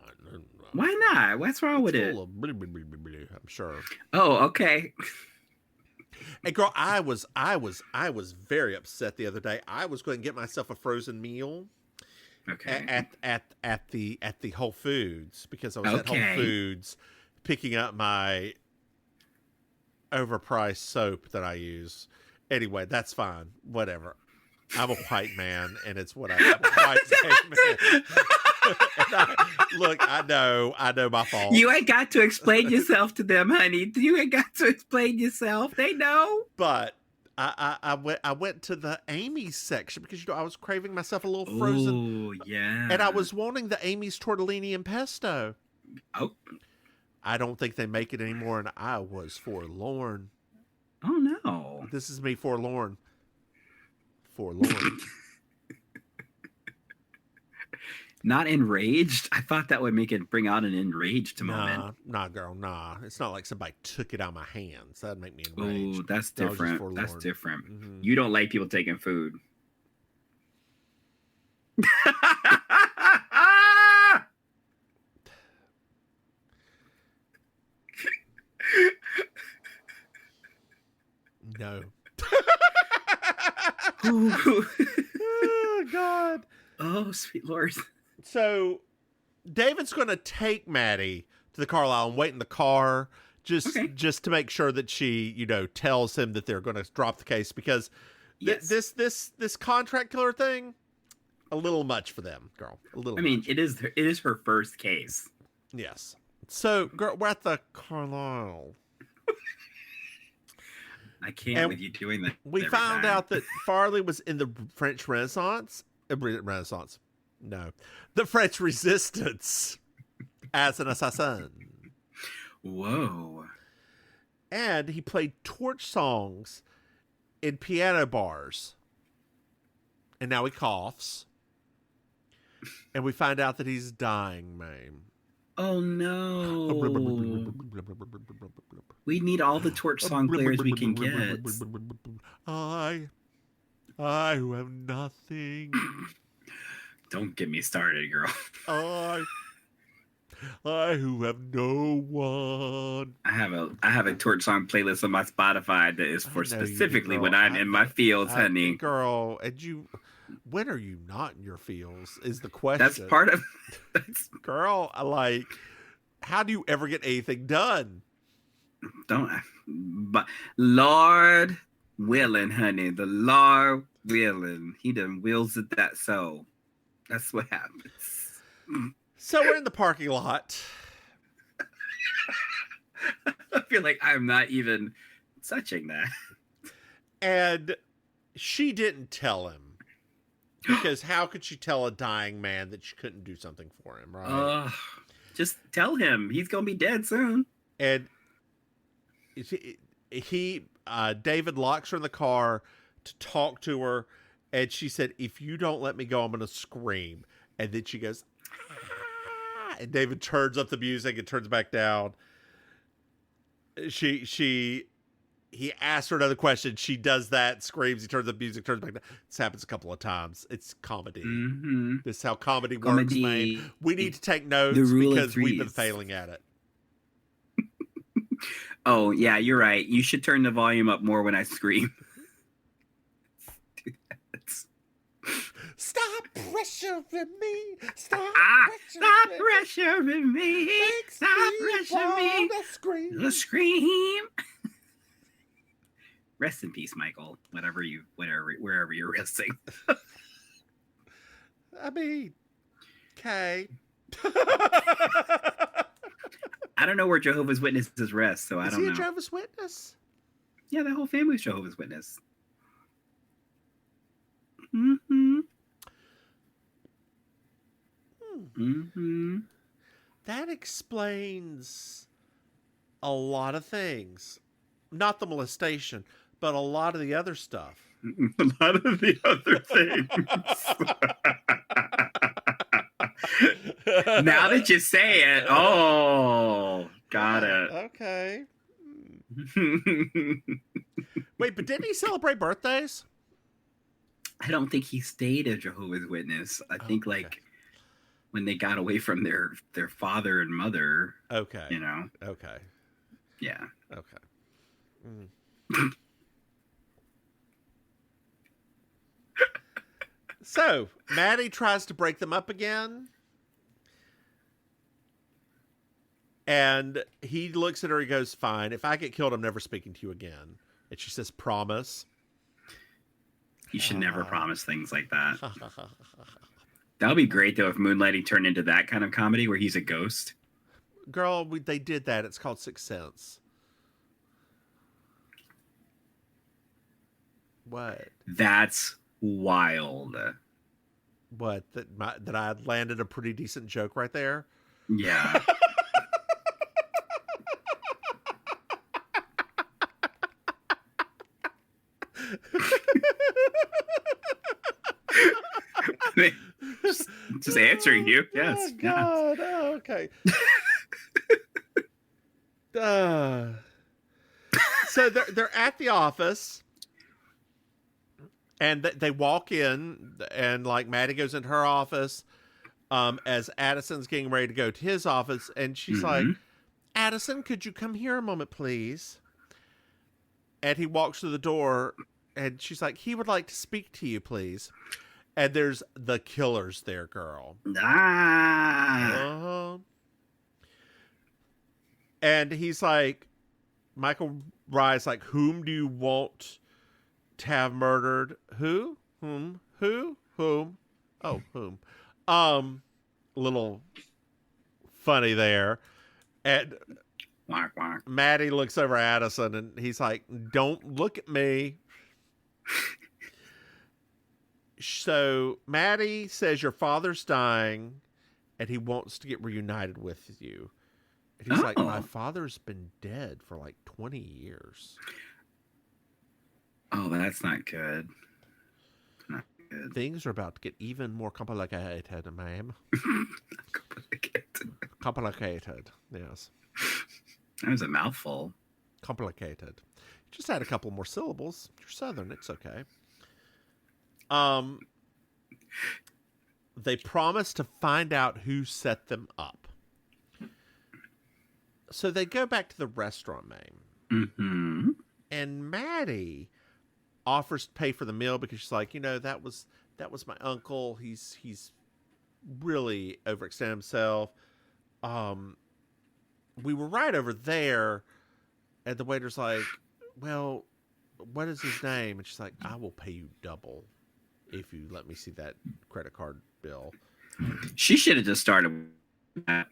Why not? What's wrong with it? I'm sure. Oh, okay. Hey, girl, I was very upset the other day. I was going to get myself a frozen meal. Okay. At the Whole Foods because I was at Whole Foods picking up my overpriced soap that I use. Anyway, that's fine. Whatever. I'm a white man, and it's what I'm a white man. Look, I know my fault. You ain't got to explain yourself to them, honey. You ain't got to explain yourself. They know. But I went to the Amy's section because I was craving myself a little frozen. Oh yeah. And I was wanting the Amy's tortellini and pesto. Oh. I don't think they make it anymore, and I was forlorn. Oh no. This is me forlorn. Not enraged? I thought that would bring out an enraged moment. Nah, girl, nah. It's not like somebody took it out of my hands. That'd make me enraged. Oh, that's different. That's different. Mm-hmm. You don't like people taking food. No. Oh, God. Oh, sweet Lord. So, David's going to take Maddie to the Carlisle and wait in the car just to make sure that she, tells him that they're going to drop the case because this contract killer thing, a little much for them, girl. A little. Much. It is her first case. Yes. So, girl, we're at the Carlisle. I can't with you doing that. We found out that Farley was in the French Renaissance. No, the French Resistance as an assassin. Whoa. And he played torch songs in piano bars. And now he coughs. And we find out that he's dying, Maim. Oh, no. We need all the torch song players we can get. I who have nothing. Don't get me started, girl. I who have no one. I have a torch song playlist on my Spotify that is for specifically when I'm in my fields, honey. Girl, and when are you not in your fields is the question. That's part of girl, how do you ever get anything done? But Lord willing, honey. The Lord willing. He done wills it that so. That's what happens. So we're in the parking lot. I feel like I'm not even touching that. And she didn't tell him. Because how could she tell a dying man that she couldn't do something for him, right? Just tell him. He's going to be dead soon. And David locks her in the car to talk to her. And she said, if you don't let me go, I'm going to scream. And then she goes, ah! And David turns up the music and turns back down. He asks her another question. She does that, screams, he turns up the music, turns back down. This happens a couple of times. It's comedy. Mm-hmm. This is how comedy works, man. We need to take notes because we've been failing at it. Oh, yeah, you're right. You should turn the volume up more when I scream. Stop pressuring me. Stop pressuring me. Stop pressuring me. The scream. Rest in peace, Michael. Wherever you're resting. I mean, okay. I don't know where Jehovah's Witnesses rest, so I don't know. Is he a Jehovah's Witness? Yeah, the whole family's Jehovah's Witness. Mm-hmm. Mm-hmm. That explains a lot of things. Not the molestation, but a lot of the other stuff. A lot of the other things. Now that you say it, got it. Okay. Wait, but didn't he celebrate birthdays? I don't think he stayed a Jehovah's Witness. I think when they got away from their father and mother. Okay. Okay. Yeah. Okay. Mm. So, Maddie tries to break them up again. And he looks at her, he goes, fine. If I get killed, I'm never speaking to you again. And she says, promise. You should never promise things like that. That would be great, though, if Moonlighting turned into that kind of comedy where he's a ghost. Girl, they did that. It's called Sixth Sense. What? That's wild. What? That I landed a pretty decent joke right there? Yeah. just answering you. Yes. Oh, God. Yeah. Oh, okay. So they're at the office. And they walk in, and Maddie goes into her office as Addison's getting ready to go to his office. And she's like, Addison, could you come here a moment, please? And he walks through the door, and she's like, he would like to speak to you, please. And there's the killers there, girl. Ah. And he's like, Michael Rye's like, whom do you want to have murdered? Who? Whom? Who? Whom? Oh, whom? Little funny there. And Whack, whack. Maddie looks over at Addison and he's like, don't look at me. So Maddie says your father's dying and he wants to get reunited with you. And he's like, my father's been dead for like 20 years. Oh, that's not good. Not good. Things are about to get even more complicated, ma'am. Complicated, yes. That was a mouthful. Complicated. Just add a couple more syllables. You're Southern. It's okay. They promise to find out who set them up. So they go back to the restaurant, Maim. Mm-hmm. And Maddie offers to pay for the meal because she's like, that was my uncle. He's really overextended himself. We were right over there, and the waiter's like, well, what is his name? And she's like, I will pay you double if you let me see that credit card bill. She should have just started with that.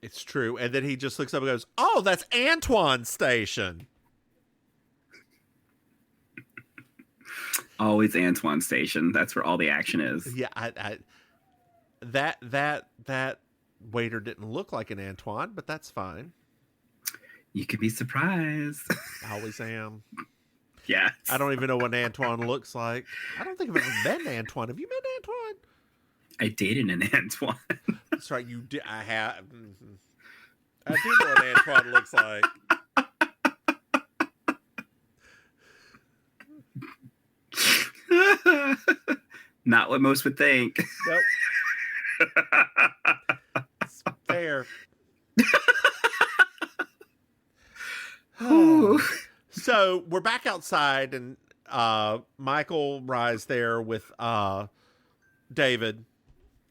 It's true. And then he just looks up and goes, oh, that's Antoine's station. Always Antoine's station. That's where all the action is. Yeah, that waiter didn't look like an Antoine, but that's fine. You could be surprised. I always am. Yes. I don't even know what Antoine looks like. I don't think I've ever met an Antoine. Have you met Antoine? I dated an Antoine. That's right. You did. I have. Mm-hmm. I do know what Antoine looks like. Not what most would think. Nope. It's fair. So we're back outside, and Michael Rye's there with David,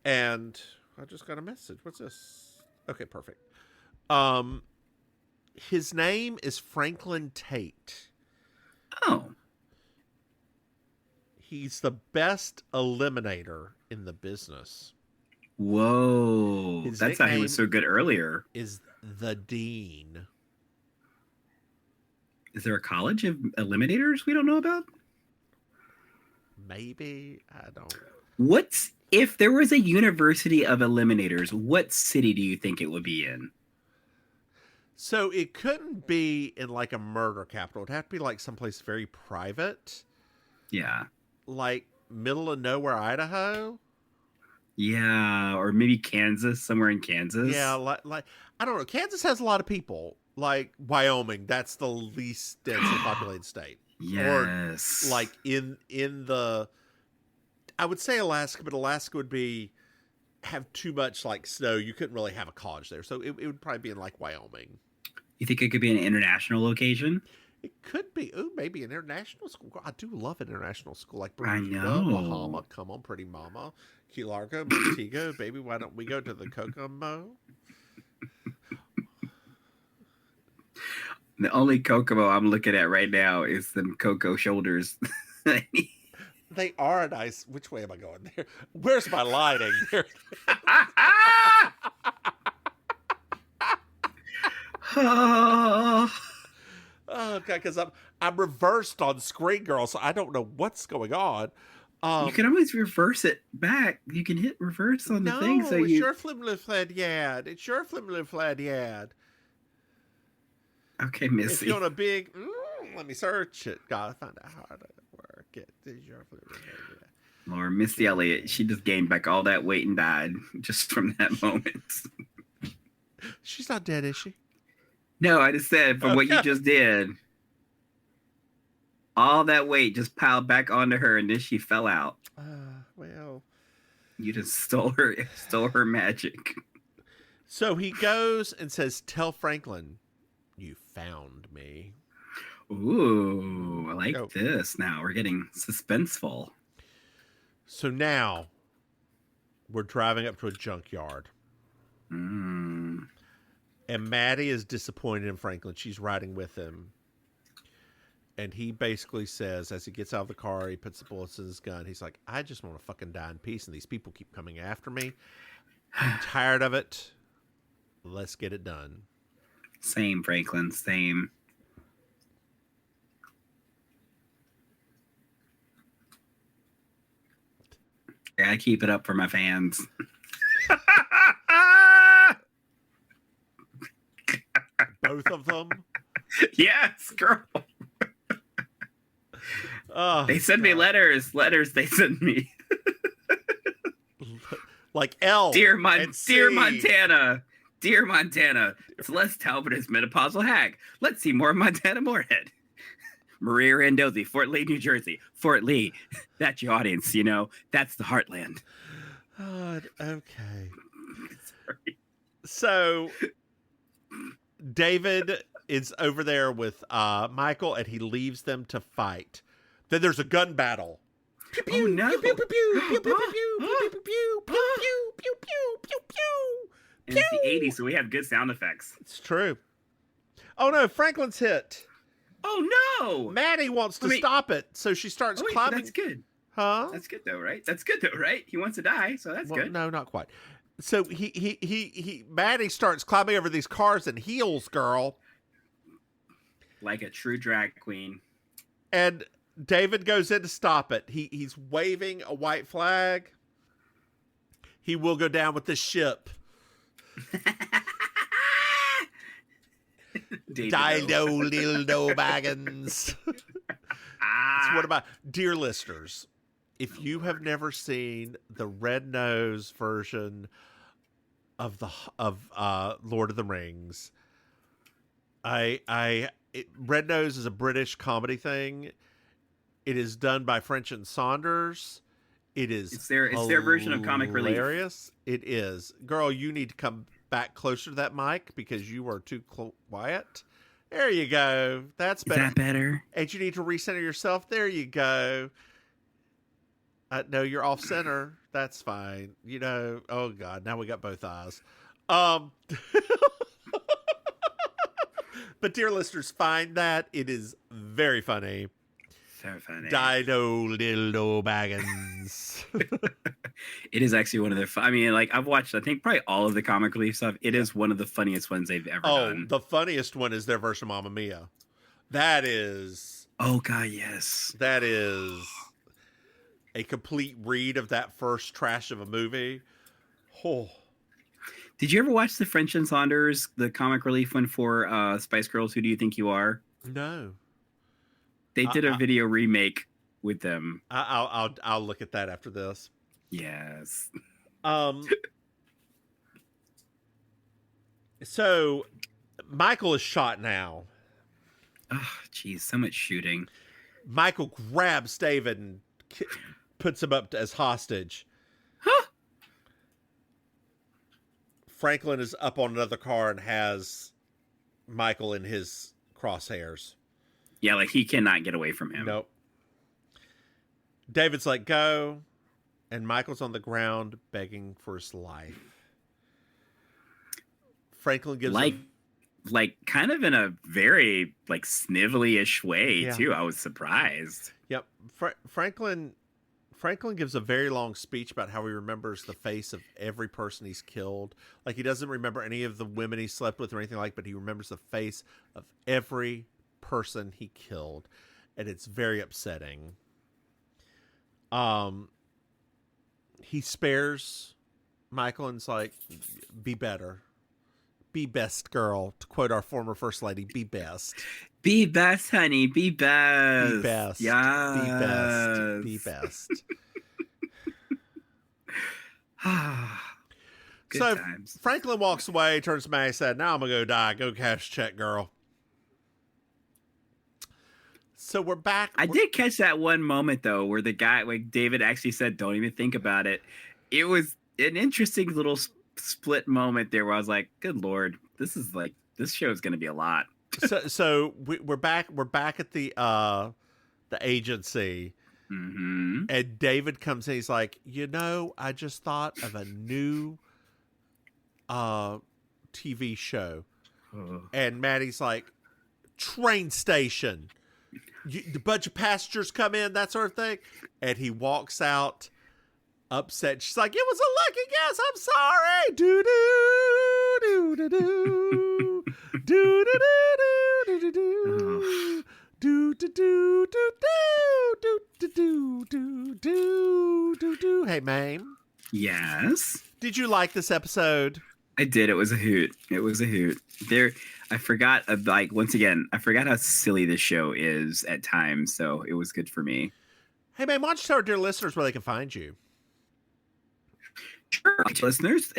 and I just got a message. What's this? Okay, perfect. His name is Franklin Tate. Oh. He's the best eliminator in the business. Whoa. That's how he was so good earlier. Is the Dean. Is there a college of eliminators we don't know about? Maybe. I don't. If there was a university of eliminators, what city do you think it would be in? So it couldn't be in like a murder capital. It'd have to be like someplace very private. Yeah. Like middle of nowhere, Idaho. Yeah, or maybe Kansas, somewhere in Kansas. Yeah, like I don't know. Kansas has a lot of people. Like Wyoming, that's the least densely populated state. Yes. Or like in the, I would say Alaska, but Alaska would have too much like snow. You couldn't really have a college there, so it would probably be in like Wyoming. You think it could be an international location? It could be. Ooh, maybe an international school. I do love an international school like Bermuda, Bahama. Come on, pretty mama. Key Largo, Montego, baby. Why don't we go to the Kokomo? The only Kokomo I'm looking at right now is them Coco shoulders. They are nice. Which way am I going there? Where's my lighting? Oh God, because I'm reversed on Screen Girl, so I don't know what's going on. You can always reverse it back. You can hit reverse on the thing. So it's your flimflam yad. It's your flimflam yad. Okay, Missy. If you want a big, let me search it. Gotta find out how to work it. It's your flimflam yad. Or Missy Elliott, she just gained back all that weight and died just from that moment. She's not dead, is she? No, I just said from what you just did. All that weight just piled back onto her, and then she fell out. Well, you just stole her magic. So he goes and says, "Tell Franklin, you found me." Ooh, I like this. Now we're getting suspenseful. So now we're driving up to a junkyard. And Maddie is disappointed in Franklin. She's riding with him. And he basically says, as he gets out of the car, he puts the bullets in his gun. He's like, I just want to fucking die in peace. And these people keep coming after me. I'm tired of it. Let's get it done. Same, Franklin. Same. I keep it up for my fans. Both of them? Yes, girl. Oh, they send me letters. Letters they send me. Like L. Dear Montana. Dear Montana. Celeste Talbot is menopausal hag. Let's see more of Montana Moorhead. Maria Randozzi, Fort Lee, New Jersey. Fort Lee. That's your audience, you know. That's the heartland. God, okay. Sorry. So David is over there with Michael, and he leaves them to fight. Then there's a gun battle. Pew, pew, oh no! Pew, pew, pew, pew, pew, pew, pew, pew, pew, pew, pew, pew, pew, pew. And it's the 80s, so we have good sound effects. It's true. Oh no, Franklin's hit. Oh no! Maddie wants to stop it, so she starts climbing. That's good. Huh? That's good though, right? That's good though, right? He wants to die, so that's good. No, not quite. So Maddie starts climbing over these cars and heals girl. Like a true drag queen. And David goes in to stop it. He's waving a white flag. He will go down with the ship. Dildo Lildo Baggins. So what about, dear listeners, if you have never seen the Red Nose version of Lord of the Rings, Red Nose is a British comedy thing. It is done by French and Saunders. It's their version of comic relief. Hilarious. It is. Girl, you need to come back closer to that mic because you are too quiet. There you go. That's better. Is that better? And you need to recenter yourself. There you go. No, you're off center. That's fine. You know, oh God, now we got both eyes. But dear listeners, find that. It is very funny. So funny. Dino Dildo Baggins. It is actually one of their. I mean, like I've watched, I think probably all of the comic relief stuff. It is one of the funniest ones they've ever done. The funniest one is their version of Mamma Mia. That is. Oh God, yes. That is a complete read of that first trash of a movie. Oh. Did you ever watch the French and Saunders, the comic relief one for Spice Girls? Who Do You Think You Are? No. They did a video remake with them. I'll look at that after this. Yes. So Michael is shot now. Oh, geez, so much shooting. Michael grabs David and puts him up as hostage. Huh? Franklin is up on another car and has Michael in his crosshairs. Yeah, like he cannot get away from him. Nope. David's like, go. And Michael's on the ground begging for his life. Franklin gives him... Like kind of in a very like snivelly-ish way too. I was surprised. Yep. Franklin gives a very long speech about how he remembers the face of every person he's killed. Like he doesn't remember any of the women he slept with or anything like, but he remembers the face of every person he killed, and it's very upsetting. He spares Michael and's like, be better. Be best, girl. To quote our former first lady, be best. Be best, honey. Be best. Be best. Yes. Be best. Be best. Good so times. Franklin walks away, turns to Maddie, said, now I'm going to go die. Go cash check, girl. So we're back. I did catch that one moment, though, where the guy, like David actually said, don't even think about it. It was an interesting little split moment there where I was like, good Lord, this show is going to be a lot. so we're back at the agency. Mm-hmm. And David comes in. He's like, I just thought of a new TV show. And Maddie's like, train station. A bunch of passengers come in, that sort of thing. And he walks out upset. She's like, it was a lucky guess. I'm sorry. Do-do, do-do-do. Do do do do do do. Do do do do do do do do do do do. Hey, Maim. Yes. Did you like this episode? I did. It was a hoot. I forgot, once again, I forgot how silly this show is at times, so it was good for me. Hey, Maim, why don't you tell our dear listeners where they can find you? Sure, listeners.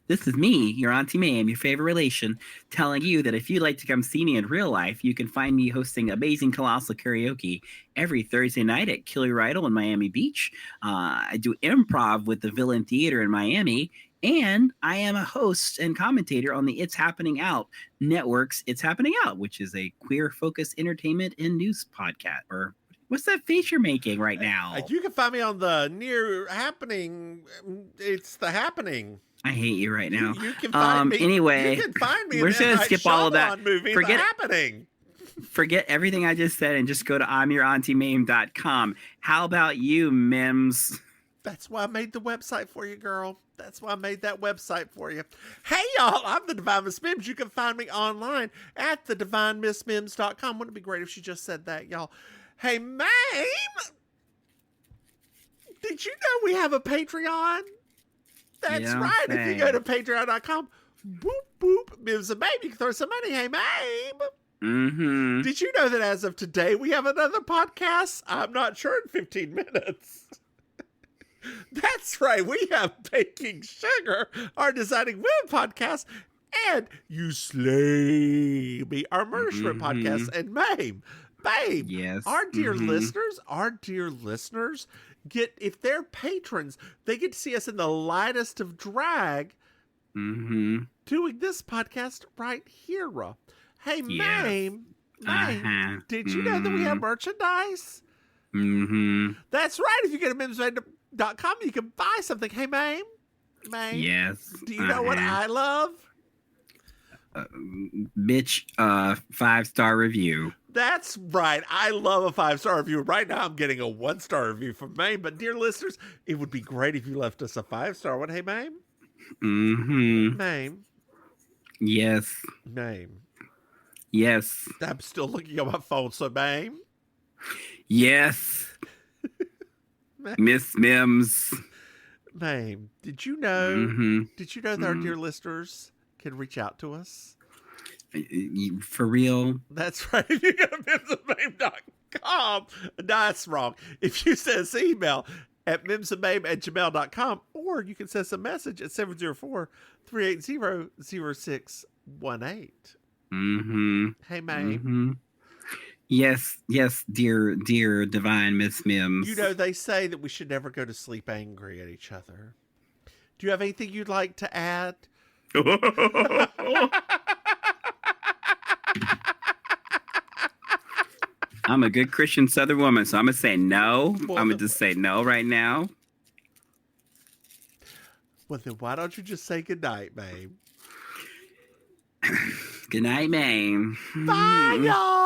This is me, your Auntie Maim, your favorite relation, telling you that if you'd like to come see me in real life, you can find me hosting Amazing Colossal Karaoke every Thursday night at Killy Rydell in Miami Beach. I do improv with the Villain Theater in Miami, and I am a host and commentator on the It's Happening Out Network's It's Happening Out, which is a queer-focused entertainment and news podcast. Or what's that face you're making right now? You can find me on the Near Happening. It's The Happening. I hate you right now. You can find me. Anyway, you can find me. We're just gonna skip all of that. Movie, Forget Happening. Forget everything I just said and just go to I'mYourAuntieMaim.com. How about you, Mims? That's why I made the website for you, girl. That's why I made that website for you. Hey, y'all, I'm the Divine Miss Mims. You can find me online at thedivinemissmims.com. Wouldn't it be great if she just said that, y'all? Hey, Maim, did you know we have a Patreon? That's right. If you go to patreon.com, boop, boop, Mims and Maim, you can throw some money. Hey, Maim. Mm-hmm. Did you know that as of today, we have another podcast? I'm not sure in 15 minutes. That's right. We have Baking Sugar, our Designing Women podcast, and You Slay Me, our Murder Shrimp podcast, and Maim. Yes. Our dear listeners get, if they're patrons, they get to see us in the lightest of drag doing this podcast right here. Hey, Maim, did you know that we have merchandise? That's right. If you go to MimsMaim.com, you can buy something. Hey, Maim. Yes. Do you know what I love? Bitch, 5-star review. That's right. I love a 5-star review. Right now, I'm getting a 1-star review from Maim. But, dear listeners, it would be great if you left us a 5-star one. Hey, Maim? Maim? Yes. Maim? Yes. I'm still looking at my phone. So, Maim? Yes. Miss Mims. Maim, did you know that our dear listeners can reach out to us? For real? That's right. If you go to mimsandmaim.com, that's wrong. If you send us an email at mimsandmaim@gmail.com, or you can send us a message at 704-380-0618. Hey, Maim. Yes, dear Divine Miss Mims. You know, they say that we should never go to sleep angry at each other. Do you have anything you'd like to add? I'm a good Christian Southern woman, so I'm going to say no. I'm going to just say no right now. Well, then why don't you just say goodnight, Maim? Good night, Maim. Bye, y'all.